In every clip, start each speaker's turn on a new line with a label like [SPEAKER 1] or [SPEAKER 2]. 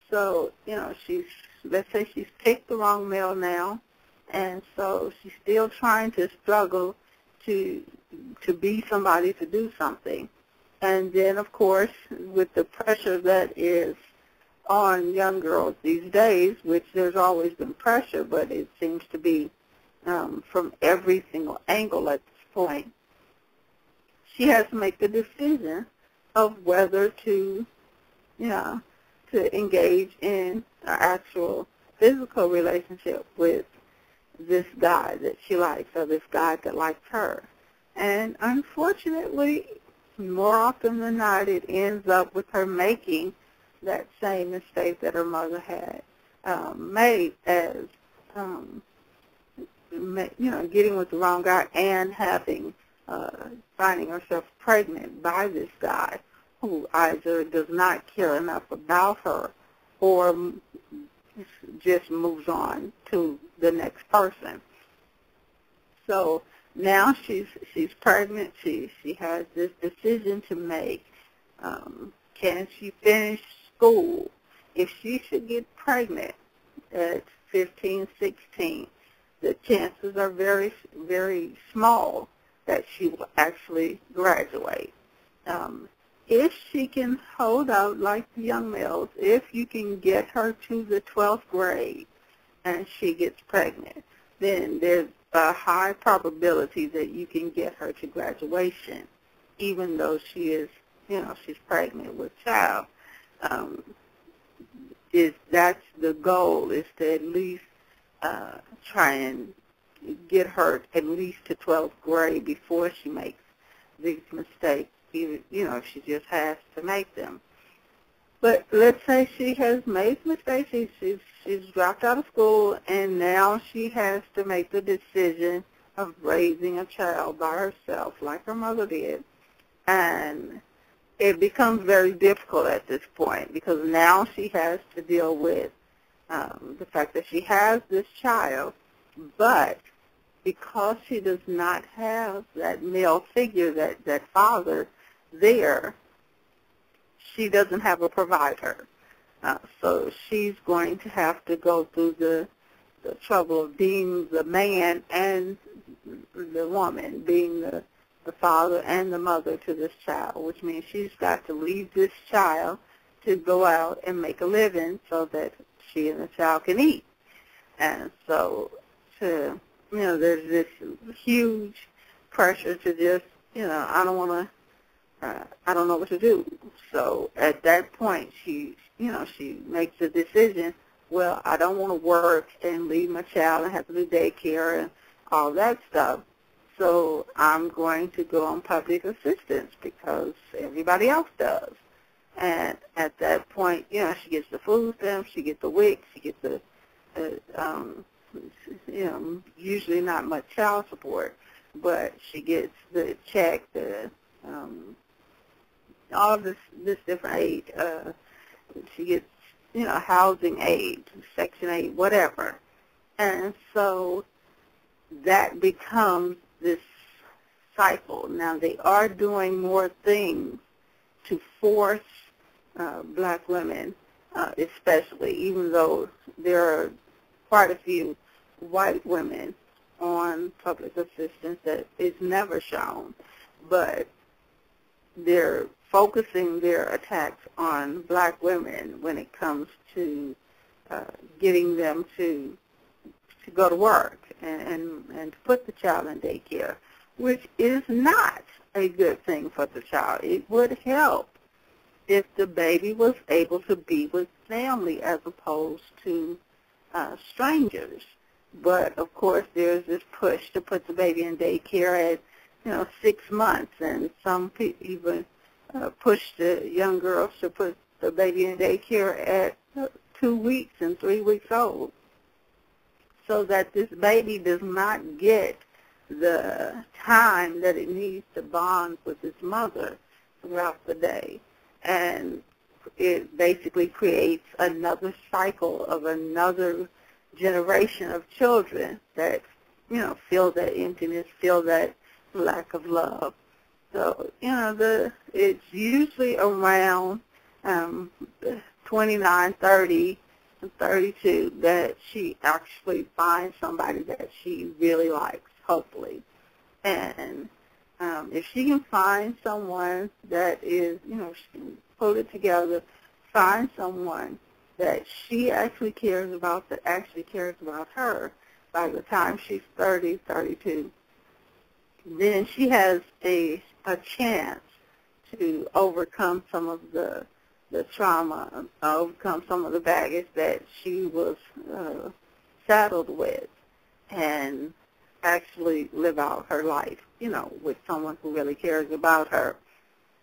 [SPEAKER 1] So, let's say she's picked the wrong male now, and so she's still trying to struggle to be somebody, to do something. And then, of course, with the pressure that is on young girls these days, which there's always been pressure, but it seems to be from every single angle at this point, she has to make the decision of whether to engage in an actual physical relationship with this guy that she likes, or this guy that likes her. And unfortunately, more often than not, it ends up with her making that same mistake that her mother had made, as getting with the wrong guy and finding herself pregnant by this guy who either does not care enough about her or just moves on to the next person. So now she's pregnant. She has this decision to make. Can she finish school? If she should get pregnant at 15, 16, the chances are very, very small that she will actually graduate. If she can hold out like the young males, if you can get her to the 12th grade and she gets pregnant, then there's a high probability that you can get her to graduation, even though she is, she's pregnant with child. That's the goal, is to at least try and get her at least to 12th grade before she makes these mistakes, even, if she just has to make them. But let's say she has made mistakes, she's dropped out of school, and now she has to make the decision of raising a child by herself, like her mother did. And it becomes very difficult at this point, because now she has to deal with the fact that she has this child, but because she does not have that male figure, that father there, she doesn't have a provider. So she's going to have to go through the trouble of being the man and the woman, being the father and the mother to this child, which means she's got to leave this child to go out and make a living so that she and the child can eat. And so there's this huge pressure to just, I don't know what to do. So at that point, she makes the decision, well, I don't want to work and leave my child and have to do daycare and all that stuff. So I'm going to go on public assistance because everybody else does. And at that point, she gets the food stamps, she gets the WIC, she gets the usually not much child support, but she gets the check, all of this different aid. She gets, housing aid, Section 8, whatever. And so that becomes this cycle. Now, they are doing more things to force black women, especially, even though there are quite a few white women on public assistance that is never shown, but they're focusing their attacks on black women when it comes to getting them to go to work and to put the child in daycare, which is not a good thing for the child. It would help if the baby was able to be with family as opposed to strangers. But, of course, there's this push to put the baby in daycare at, 6 months, and some people even push the young girls to put the baby in daycare at 2 weeks and 3 weeks old, so that this baby does not get the time that it needs to bond with its mother throughout the day. And it basically creates another cycle of another generation of children that, feel that emptiness, feel that lack of love. So, it's usually around 29, 30, and 32, that she actually finds somebody that she really likes, hopefully. And if she can find someone that is, she can pull it together, find someone that she actually cares about, that actually cares about her by the time she's 30, 32, then she has a chance to overcome some of the trauma, overcome some of the baggage that she was saddled with, and actually live out her life, with someone who really cares about her.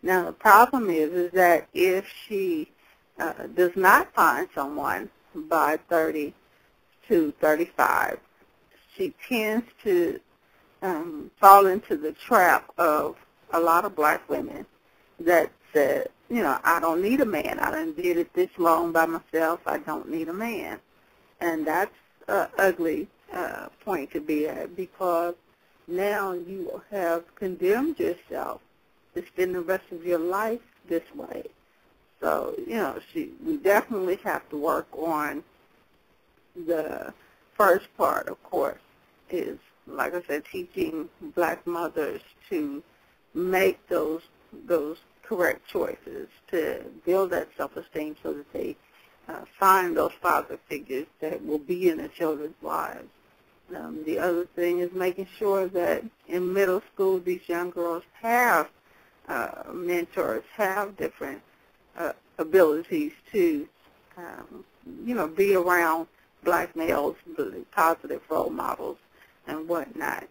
[SPEAKER 1] Now, the problem is that if she does not find someone by 30 to 35, she tends to fall into the trap of a lot of black women that said, I don't need a man. I done did it this long by myself. I don't need a man. And that's an ugly point to be at, because now you have condemned yourself to spend the rest of your life this way. So, we definitely have to work on the first part, of course, is, like I said, teaching black mothers to make those correct choices, to build that self-esteem so that they find those father figures that will be in their children's lives. The other thing is making sure that in middle school these young girls have mentors, have different abilities to, be around black males, positive role models and whatnot.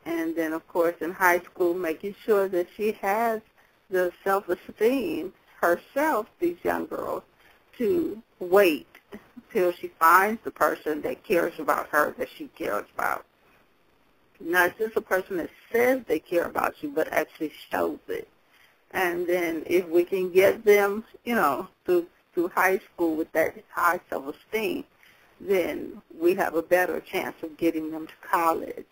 [SPEAKER 1] And then, of course, in high school, making sure that she has the self-esteem herself, these young girls, to wait till she finds the person that cares about her, that she cares about. Not just a person that says they care about you, but actually shows it. And then if we can get them, through high school with that high self-esteem, then we have a better chance of getting them to college,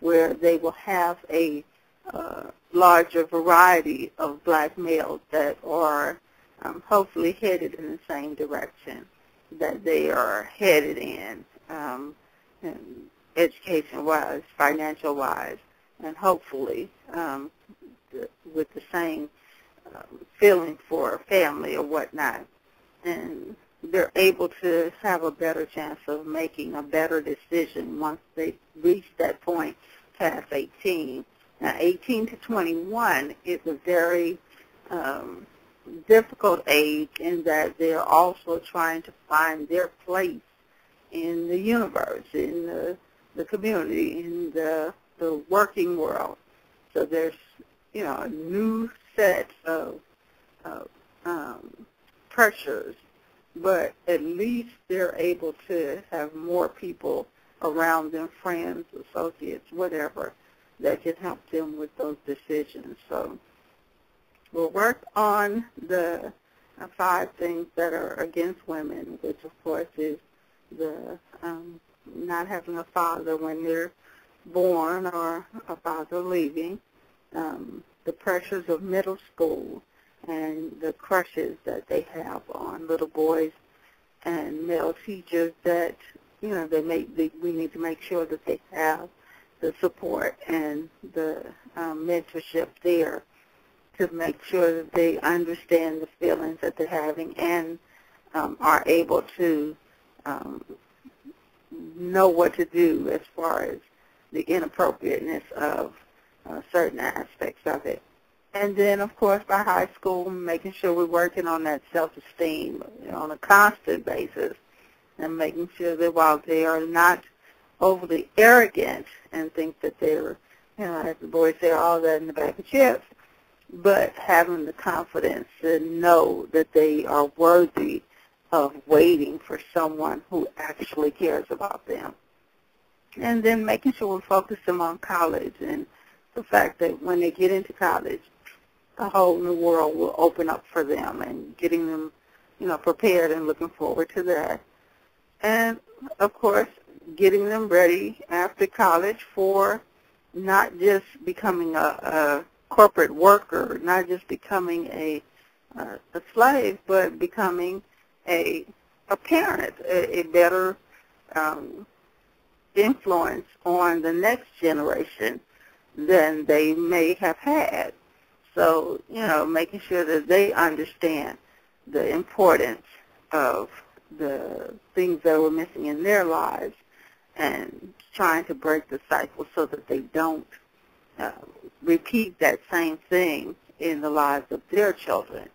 [SPEAKER 1] where they will have a larger variety of black males that are hopefully headed in the same direction that they are headed in education-wise, financial-wise, and hopefully with the same feeling for family or whatnot. And they're able to have a better chance of making a better decision once they reach that point past 18. Now, 18 to 21 is a very difficult age in that they're also trying to find their place in the universe, in the community, in the working world. So there's, a new set of pressures, but at least they're able to have more people around them, friends, associates, whatever, that can help them with those decisions. So we'll work on the 5 things that are against women, which of course is the not having a father when they're born or a father leaving, the pressures of middle school, and the crushes that they have on little boys and male teachers that, we need to make sure that they have the support and the mentorship there to make sure that they understand the feelings that they're having and are able to know what to do as far as the inappropriateness of certain aspects of it. And then, of course, by high school, making sure we're working on that self-esteem on a constant basis, and making sure that while they are not overly arrogant and think that they're, as the boys say, all that in the bag of chips, but having the confidence to know that they are worthy of waiting for someone who actually cares about them. And then making sure we focus them on college and the fact that when they get into college, a whole new world will open up for them, and getting them, prepared and looking forward to that. And, of course, getting them ready after college for not just becoming a corporate worker, not just becoming a slave, but becoming a parent, a better influence on the next generation than they may have had. So, making sure that they understand the importance of the things that were missing in their lives and trying to break the cycle so that they don't repeat that same thing in the lives of their children.